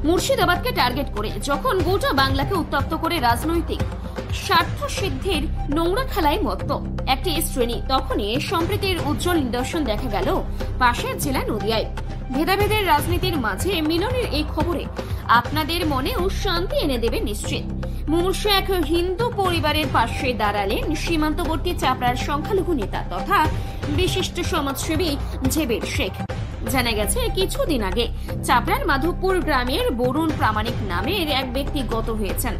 মুর্শিদাবাদকে target করে যখন গোটা বাংলাকে উত্তপ্ত করে রাজনৈতিক স্বার্থ সিদ্ধির নোংরা খেলায় মত্ত একটি শ্রেণী, তখনই সম্প্রীতির উজ্জ্বল নিদর্শন দেখা গেল পাশের জেলা নদিয়ায়। ভেদাভেদের রাজনীতির মাঝে মিলনের এই খবরে আপনাদের মনেও শান্তি এনে দেবে নিশ্চিত। মুমূর্ষু এক হিন্দু পরিবারের পাশে দাঁড়ালেন সীমান্তবর্তী চাপড়ার সংখ্যালঘু নেতা তথা বিশিষ্ট সমাজসেবী জেবের শেখ। জানা গেছে কিছুদিন আগে চাপড়ার মাধবপুর গ্রামের বরুণ প্রামাণিক নামের এক ব্যক্তি গত হয়েছেন।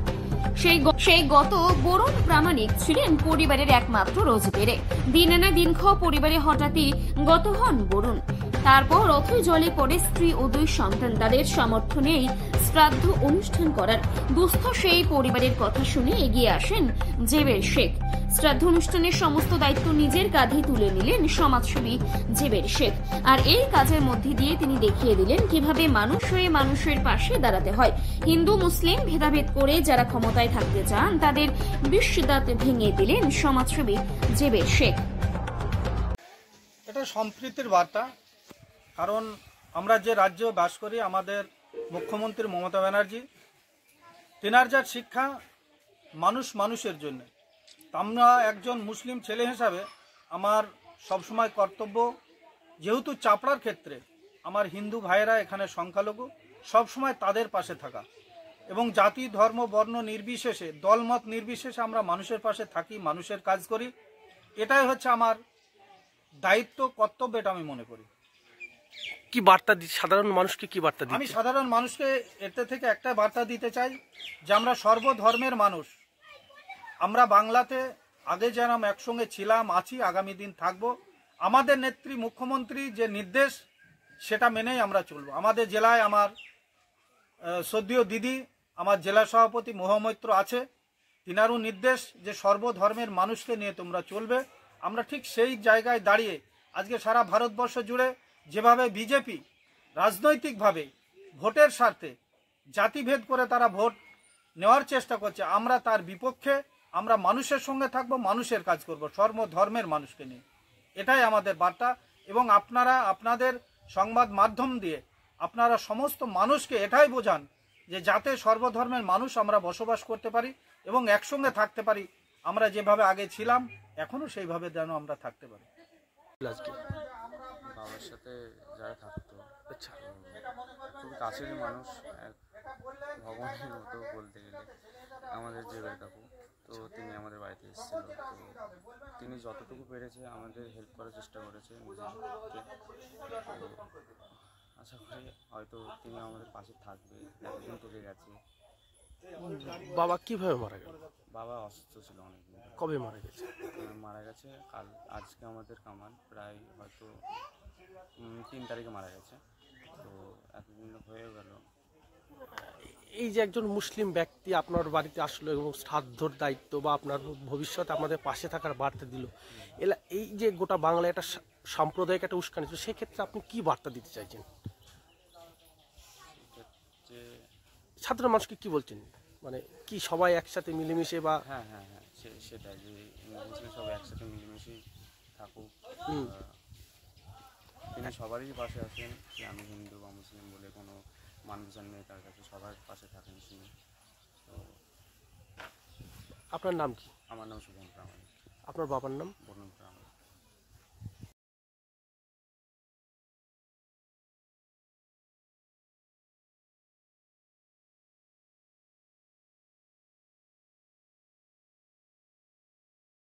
সেই গত বরুণ প্রামাণিক ছিলেন পরিবারের একমাত্র রোজগেরে। দিন আনা দিন খাওয়া পরিবারে হঠাৎই গত হন বরুণ। তারপর অথই জলে পড়ে স্ত্রী ও 2 সন্তান। তাদের সামর্থ্য নেই শ্রাদ্ধ অনুষ্ঠান করার। দুস্থ সেই পরিবারের কথা শুনে এগিয়ে আসেন জেবের শেখ। শ্রাদ্ধ অনুষ্ঠানের সমস্ত দায়িত্ব নিজের কাঁধে তুলে নিলেন সমাজসেবী জেবের শেখ। আর এই কাজের মধ্যে দিয়ে তিনি দেখিয়ে দিলেন কিভাবে মানুষ হয়ে মানুষের পাশে দাঁড়াতে হয়। হিন্দু মুসলিম ভেদাভেদ করে যারা ক্ষমতায় থাকতে চান তাদের বিশ্বদাত ভেঙে দিলেন সমাজসেবী জেবের শেখ। এটা সম্প্রীতির বার্তা, কারণ আমরা যে রাজ্যে বাস করি, আমাদের মুখ্যমন্ত্রী মমতা ব্যানার্জি, তেনার যার শিক্ষা মানুষ মানুষের জন্য। আমরা একজন মুসলিম ছেলে হিসাবে আমার সবসময় কর্তব্য, যেহেতু চাপড়ার ক্ষেত্রে আমার হিন্দু ভাইয়েরা এখানে সংখ্যালঘু, সবসময় তাদের পাশে থাকা এবং জাতি ধর্ম বর্ণ নির্বিশেষে দলমত নির্বিশেষে আমরা মানুষের পাশে থাকি, মানুষের কাজ করি। এটাই হচ্ছে আমার দায়িত্ব, কর্তব্য, এটা আমি মনে করি। কি বার্তা দিচ্ছি সাধারণ মানুষকে? কি বার্তা দিচ্ছি? আমি সাধারণ মানুষকে এতে থেকে একটা বার্তা দিতে চাই যে আমরা সর্বধর্মের মানুষ। আমরা বাংলাতে আগে যেরকম একসঙ্গে ছিলাম, আছি, আগামী দিন থাকব। আমাদের নেত্রী মুখ্যমন্ত্রী যে নির্দেশ সেটা মেনেই আমরা চলব। আমাদের জেলায় আমার শ্রদ্ধেয় দিদি, আমার জেলা সভাপতি মহামৈত্র আছে, তিনারও নির্দেশ যে সর্বধর্মের মানুষকে নিয়ে তোমরা চলবে। আমরা ঠিক সেই জায়গায় দাঁড়িয়ে আজকে সারা ভারতবর্ষ জুড়ে যেভাবে বিজেপি রাজনৈতিকভাবে ভোটের স্বার্থে জাতিভেদ করে তারা ভোট নেওয়ার চেষ্টা করছে, আমরা তার বিপক্ষে। আমরা মানুষের সঙ্গে থাকবো, মানুষের কাজ করব, সর্বধর্মের মানুষকে নিয়ে। এটাই আমাদের বার্তা। এবং আপনারা আপনাদের সংবাদ মাধ্যম দিয়ে আপনারা সমস্ত মানুষকে এটাই বোঝান যে যাতে সর্বধর্মের মানুষ আমরা বসবাস করতে পারি এবং একসঙ্গে থাকতে পারি। আমরা যেভাবে আগে ছিলাম এখনো সেইভাবে যেন আমরা থাকতে পারি। বাবার সাথে যারা থাকতো, আচ্ছা, খুব কাছেরই মানুষ, এক ভগবানের মতো বলতে গেলে আমাদের জেবের কাকু। তো তিনি আমাদের বাড়িতে এসেছিল, তো তিনি যতটুকু পেরেছে আমাদের হেল্প করার চেষ্টা করেছে নিজেকে। তো আশা করি হয়তো তিনি আমাদের পাশে থাকবে। এতদিন থেকে গেছে। বাবা কিভাবে মারা গেল? বাবা অসুস্থ ছিল অনেকদিন। কবে মারা গেছে? মারা গেছে আজকে আমাদের কামান প্রায় হয়তো 3 তারিখে মারা গেছে। তো এতদিন হয়ে গেল। এই যে একজন মুসলিম ব্যক্তি আপনার বাড়িতে আসলো এবং শ্রাদ্ধর দায়িত্ব বা আপনার ভবিষ্যতে আমাদের পাশে থাকার বার্তা দিল, এই যে গোটা বাংলায় একটা সাম্প্রদায়িক একটা উস্কানি ছিল, সেক্ষেত্রে আপনি কি বার্তা দিতে চাইছেন? সাধারণ মানুষকে কি বলছেন, মানে কি সবাই একসাথে মিলেমিশে বা? হ্যাঁ হ্যাঁ হ্যাঁ, সেটাই যে সবাই একসাথে মিলেমিশেই থাকুক। তিনি সবারই পাশে আছেন, যে আমি হিন্দু বা মুসলিম বলে কোনো মানুষজন নেই তার কাছে, সবার পাশে থাকেন তিনি। তো আপনার নাম কি? আমার নাম শুভম প্রামাণিক। আপনার বাবার নাম? বরুণ।